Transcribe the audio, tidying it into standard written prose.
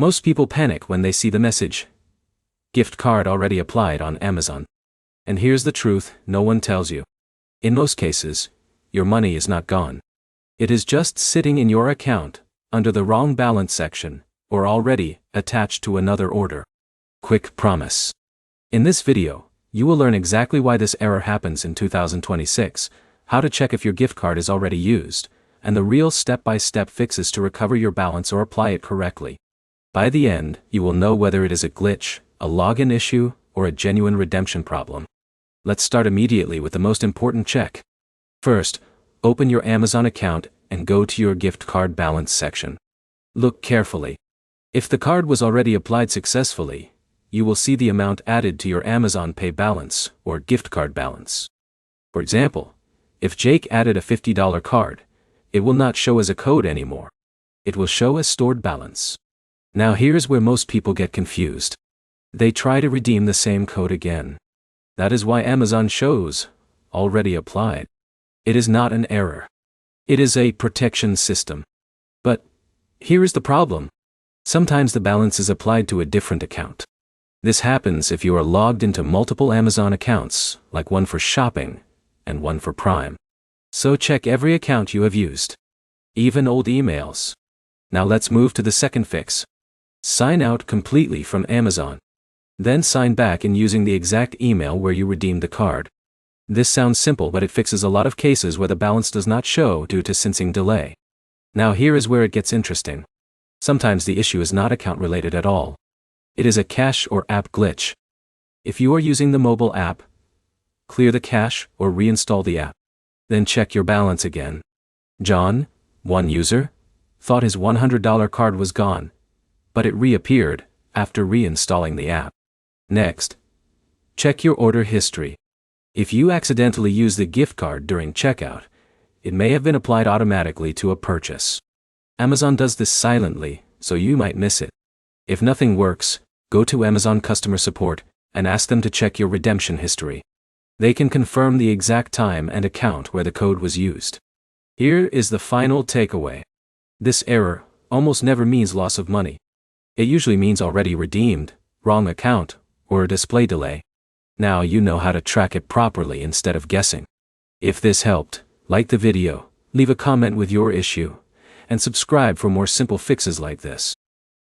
Most people panic when they see the message, "Gift card already applied" on Amazon. And here's the truth no one tells you. In most cases, your money is not gone. It is just sitting in your account, under the wrong balance section, or already attached to another order. Quick promise. In this video, you will learn exactly why this error happens in 2026, how to check if your gift card is already used, and the real step-by-step fixes to recover your balance or apply it correctly. By the end, you will know whether it is a glitch, a login issue, or a genuine redemption problem. Let's start immediately with the most important check. First, open your Amazon account and go to your gift card balance section. Look carefully. If the card was already applied successfully, you will see the amount added to your Amazon Pay balance or gift card balance. For example, if Jake added a $50 card, it will not show as a code anymore. It will show as stored balance. Now here's where most people get confused. They try to redeem the same code again. That is why Amazon shows already applied. It is not an error. It is a protection system. But here is the problem. Sometimes the balance is applied to a different account. This happens if you are logged into multiple Amazon accounts, like one for shopping and one for Prime. So check every account you have used, even old emails. Now let's move to the second fix. Sign out completely from Amazon. Then sign back in using the exact email where you redeemed the card. This sounds simple, but it fixes a lot of cases where the balance does not show due to syncing delay. Now here is where it gets interesting. Sometimes the issue is not account related at all. It is a cache or app glitch. If you are using the mobile app, clear the cache or reinstall the app. Then check your balance again. John, one user, thought his $100 card was gone, but it reappeared after reinstalling the app. Next, check your order history. If you accidentally use the gift card during checkout, it may have been applied automatically to a purchase. Amazon does this silently, so you might miss it. If nothing works, go to Amazon customer support and ask them to check your redemption history. They can confirm the exact time and account where the code was used. Here is the final takeaway. This error almost never means loss of money. It usually means already redeemed, wrong account, or a display delay. Now you know how to track it properly instead of guessing. If this helped, like the video, leave a comment with your issue, and subscribe for more simple fixes like this.